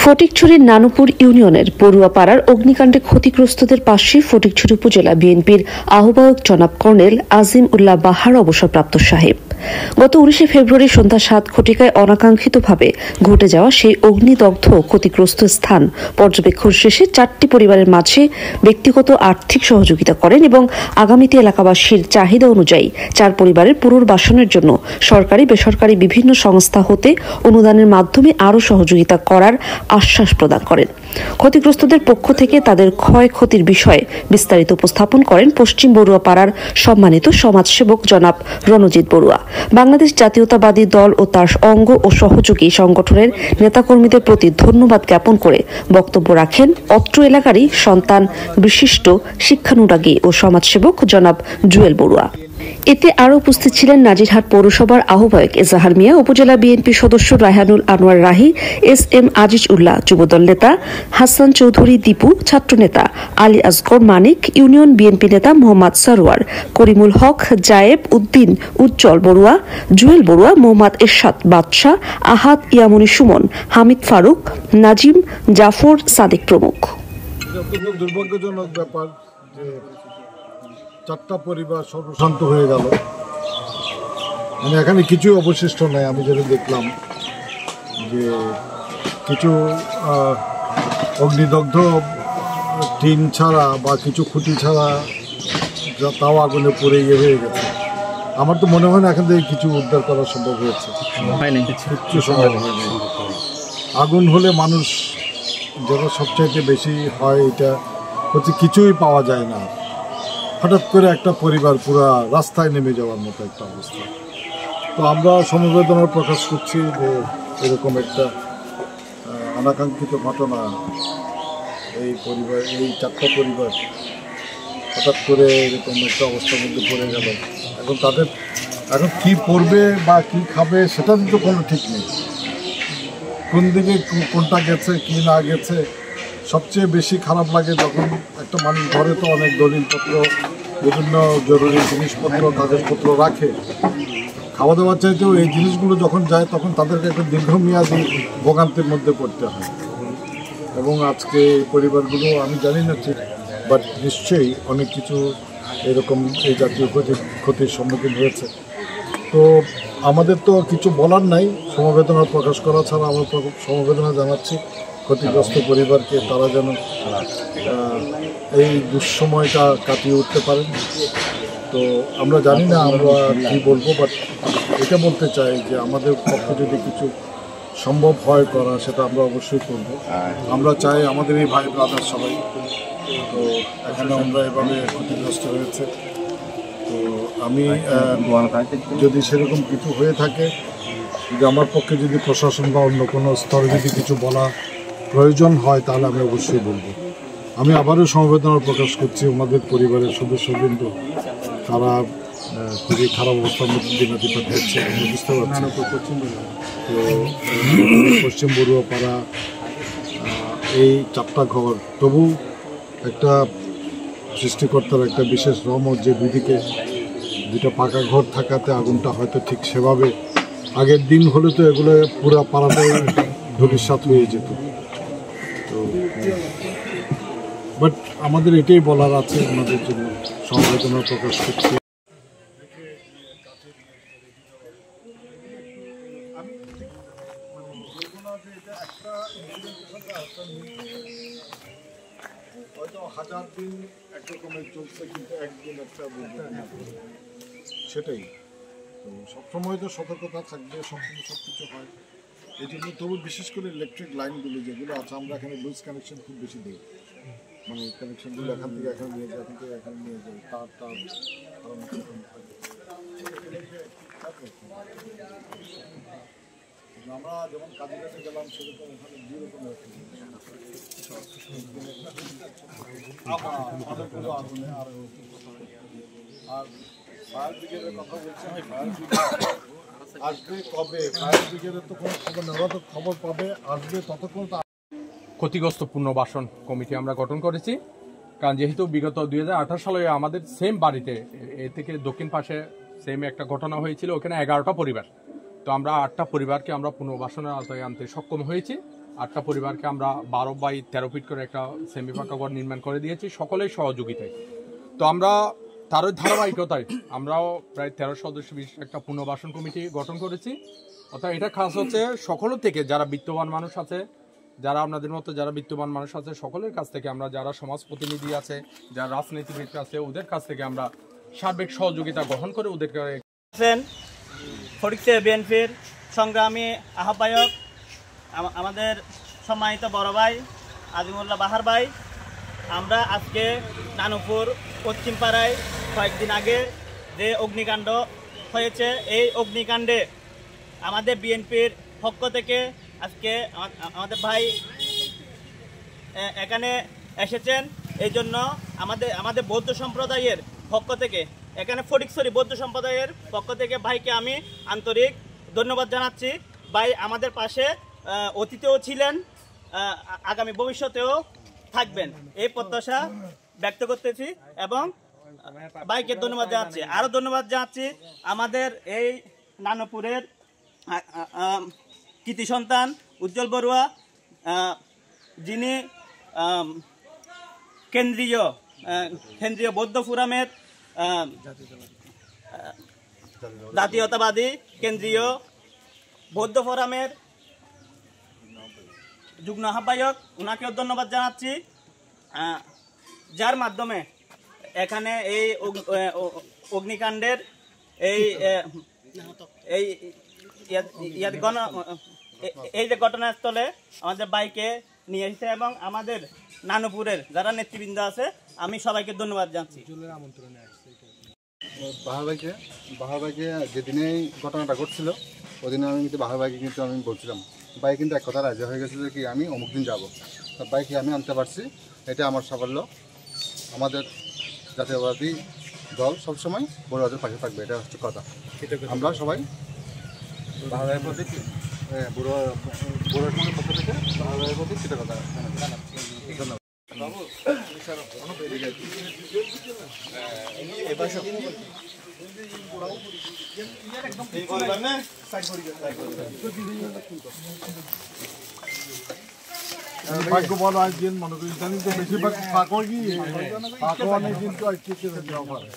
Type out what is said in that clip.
ফটিকছড়ির নানুপুর ইউনিয়নের পড়ুয়াপাড়ার অগ্নিকাণ্ডে ক্ষতিগ্রস্তদের পাশে ফটিকছড়ি উপজেলা বিএনপির আহ্বায়ক জনাব কর্নেল আজিম উল্লাহ বাহার অবসরপ্রাপ্ত সাহেব গত 19 ফেব্রুয়ারি সন্ধ্যা 7 ঘটিকায় অনাকাঙ্ক্ষিতভাবে ঘটে যাওয়া সেই অগ্নিদগ্ধ ক্ষতিগ্রস্ত স্থান পর্যবেক্ষণ শেষে 4টি পরিবারের মাঝে ব্যক্তিগত আর্থিক সহযোগিতা করেন এবং আগামীতে এলাকাবাসীর চাহিদা অনুযায়ী 4 পরিবারের পুনর্বাসনের জন্য সরকারি বেসরকারি বিভিন্ন সংস্থা হতে অনুদানের মাধ্যমে আরও সহযোগিতা করার আশ্বাস প্রদান করেন। ক্ষতিগ্রস্তদের পক্ষ থেকে তাদের ক্ষয়ক্ষতির বিষয়ে বিস্তারিত উপস্থাপন করেন পশ্চিম বড়ুয়াপাড়ার সম্মানিত সমাজসেবক জনাব রণজিৎ বড়ুয়া। বাংলাদেশ জাতীয়তাবাদী দল ও তার অঙ্গ ও সহযোগী সংগঠনের নেতাকর্মীদের প্রতি ধন্যবাদ জ্ঞাপন করে বক্তব্য রাখেন অত্র এলাকারই সন্তান বিশিষ্ট শিক্ষানুরাগী ও সমাজসেবক জনাব জুয়েল বড়ুয়া। এতে আরও উপস্থিত ছিলেন নাজিরহাট পৌরসভার আহ্বায়ক এজাহার মিয়া, উপজেলা বিএনপি সদস্য রায়হানুল আনোয়ার রাহি, এস.এম. আজিজ উল্লাহ, যুবদল নেতা হাসান চৌধুরী দীপু, ছাত্রনেতা আলী আসগর মানিক, ইউনিয়ন বিএনপি নেতা মোহাম্মদ সরোয়ার, করিমুল হক, জায়েব উদ্দিন, উজ্জ্বল বড়ুয়া, জুয়েল বড়ুয়া, মোহাম্মদ এরশাদ বাদশাহ, আহাদ ইয়ামুনি সুমন, হামিদ ফারুক, নাজিম, জাফর সাদিক প্রমুখ। দুর্ভাগ্যজনক ব্যাপার যে 4টা পরিবার সর্বশান্ত হয়ে গেল। মানে এখানে কিছুই অবশিষ্ট নাই। আমি যেটা দেখলাম যে কিছু অগ্নিদগ্ধ টিন ছাড়া বা কিছু খুঁটি ছাড়া তাও আগুনে পড়ে হয়ে গেছে। আমার তো মনে হয় না এখান থেকে কিছু উদ্ধার করা সম্ভব হয়েছে, কিচ্ছু সম্ভব হয়নি। আগুন হলে মানুষ যেটা সবচাইতে বেশি হয়, এটা হচ্ছে কিছুই পাওয়া যায় না। হঠাৎ করে একটা পরিবার পুরা রাস্তায় নেমে যাওয়ার মতো একটা অবস্থা। তো আমরা সমবেদনা প্রকাশ করছি যে এরকম একটা অনাকাঙ্ক্ষিত ঘটনা, এই 4টা পরিবার হঠাৎ করে এরকম একটা অবস্থার মধ্যে পড়ে গেল। তাদের এখন কী পড়বে বা কী খাবে সেটার তো কোনো ঠিক নেই। কোন দিকে কোনটা গেছে কি না গেছে। সবচেয়ে বেশি খারাপ লাগে যখন একটা মানুষ ঘরে তো অনেক দলিলপত্র, বিভিন্ন জরুরি জিনিসপত্র, কাগজপত্র রাখে, খাওয়া দাওয়ার চাইতেও এই জিনিসগুলো যখন যায় তখন তাদেরকে একটা দীর্ঘমেয়াদী ভোগান্তির মধ্যে পড়তে হয়। এবং আজকে এই পরিবারগুলো আমি জানি না ঠিক, বাট নিশ্চয়ই অনেক কিছু এরকম এই জাতীয় ক্ষতির সম্মুখীন হয়েছে। তো আমাদের তো কিছু বলার নাই, সমবেদনা প্রকাশ করা ছাড়া আমরা সমবেদনা জানাচ্ছি ক্ষতিগ্রস্ত পরিবারকে, তারা যেন এই দুঃসময়টা কাটিয়ে উঠতে পারেন। তো আমরা জানি না আমরা কী বলবো, বাট এটা বলতে চাই যে আমাদের পক্ষে যদি কিছু সম্ভব হয় করা, সেটা আমরা অবশ্যই করব। আমরা চাই আমাদের এই ভাই ব্রাদার সবাই, তো এখানে আমরা এভাবে ক্ষতিগ্রস্ত হয়েছে। তো আমি যদি সেরকম কিছু হয়ে থাকে, যদি আমার পক্ষে যদি প্রশাসন বা অন্য কোনো স্তরে যদি কিছু বলা প্রয়োজন হয়, তাহলে আমি অবশ্যই বলবো। আমি আবারও সমবেদনা প্রকাশ করছি আমাদের পরিবারের সদস্যবৃন্দ, তারা খুবই খারাপ অবস্থার মধ্যে দিনাতিপাত হচ্ছে, আমি বুঝতে পারছি। তো পশ্চিম বড়ুয়াপাড়া এই 4টা ঘর, তবু একটা সৃষ্টিকর্তার একটা বিশেষ রহমত যে দুইটা পাকা ঘর থাকাতে আগুনটা হয়তো ঠিক সেভাবে, আগের দিন হলে তো এগুলো পুরা পাড়াটাই ধূলিসাৎ হয়ে যেত। তো বাট আমাদের এটাই বলার আছে, আমাদের জন্য সমবেদনা প্রকাশ করছি। হয়তো 1000 দিন একরকমের চলছে, কিন্তু একদিন একটা সেটাই। তো সবসময় তো সতর্কতা থাকবে, সবসময় সব কিছু হয় এই জন্য। তবু বিশেষ করে ইলেকট্রিক লাইনগুলো যেগুলো আছে, আমরা এখানে লুজ কানেকশন খুব বেশি দিই, মানে কানেকশনগুলো এখান থেকে এখানে নিয়ে যায়, এখান থেকে এখানে নিয়ে যায়, তার আমরা যেমন কাজে কাছে গেলাম সেরকম ওখানে 2 রকমের আগুনে। আর ফায়ার ব্রিগেডের কথা বলছি, ফায়ার ব্রিগেড আসবে কবে? ফায়ার ব্রিগেডের তো কোনো খবর নেই, ওরা তো খবর পাবে, আসবে, ততক্ষণ তো। ক্ষতিগ্রস্ত পুনর্বাসন কমিটি আমরা গঠন করেছি, কারণ যেহেতু বিগত 2018 সালে আমাদের সেম বাড়িতে এ থেকে দক্ষিণ পাশে সেম একটা ঘটনা হয়েছিল, ওখানে 11টা পরিবার। তো আমরা 8টা পরিবারকে আমরা পুনর্বাসনের আওতায় আনতে সক্ষম হয়েছি। 8টা পরিবারকে আমরা 12 বাই 13 ফিট করে একটা সেমি পাকা ঘর নির্মাণ করে দিয়েছি সকলের সহযোগিতায়। তো আমরা তারই ধারাবাহিকতায় আমরাও প্রায় 13 সদস্য বিশিষ্ট একটা পুনর্বাসন কমিটি গঠন করেছি। অর্থাৎ এটা খাস হচ্ছে সকলের থেকে যারা বিত্তবান মানুষ আছে, যারা আপনাদের মতো যারা বিত্তবান মানুষ আছে সকলের কাছ থেকে আমরা, যারা সমাজ প্রতিনিধি আছে, যারা রাজনীতিবিদ আছে, ওদের কাছ থেকে আমরা সার্বিক সহযোগিতা গ্রহণ করে ওদেরকে। ফটিকছড়ি বিএনপির সংগ্রামী আহ্বায়ক আমাদের সম্মানিত বড় ভাই আজিমুল্লাহ বাহার ভাই, আমরা আজকে নানুপুর পশ্চিম পাড়ায় কয়েকদিন আগে যে অগ্নিকাণ্ড হয়েছে, এই অগ্নিকাণ্ডে আমাদের বিএনপির পক্ষ থেকে আজকে আমাদের ভাই এখানে এসেছেন। এই জন্য আমাদের বৌদ্ধ সম্প্রদায়ের পক্ষ থেকে, এখানে ফটিকছড়ি বৌদ্ধ সম্প্রদায়ের পক্ষ থেকে ভাইকে আমি আন্তরিক ধন্যবাদ জানাচ্ছি। ভাই আমাদের পাশে অতীতেও ছিলেন, আগামী ভবিষ্যতেও থাকবেন এই প্রত্যাশা ব্যক্ত করতেছি এবং ভাইকে ধন্যবাদ জানাচ্ছি। আরও ধন্যবাদ জানাচ্ছি আমাদের এই নানুপুরের কৃতি সন্তান উজ্জ্বল বড়ুয়া, যিনি কেন্দ্রীয় বৌদ্ধ ফোরামের জাতীয়তাবাদী কেন্দ্রীয় বৌদ্ধ ফোরামের যুগ্ম আহ্বায়ক, ওনাকেও ধন্যবাদ জানাচ্ছি, যার মাধ্যমে এখানে এই অগ্নিকাণ্ডের এই যে ঘটনাস্থলে আমাদের বাইকে নিয়ে এসেছে এবং আমাদের নানুপুরের যারা নেতৃবৃন্দ আছে আমি সবাইকে ধন্যবাদ জানাচ্ছি। বাহার ভাইকে যেদিনে ঘটনাটা ঘটছিল ওদিনে আমি কিন্তু বাহার ভাইকে কিন্তু আমি বলছিলাম, ভাই কিন্তু এক কথা রাজি হয়ে গেছিল কি আমি অমুক দিন যাবো, বাইকে আমি আনতে পারছি, এটা আমার সাফল্য। আমাদের জাতীয়বাদী দল সবসময় বড়দের পাশে থাকবে, এটা হচ্ছে কথা। আমরা সবাই বাহার ভাইয়ের প্রতি বড় পক্ষ থেকে বাহার ভাইয়ের প্রতি সেটা কথা ধন্যবাদ। ভাগ্য বলো একদিন মনে করি জানি তো বেশিরভাগ ফাঁকর কি ফাঁকর অনেক কিন্তু দেওয়া পারে।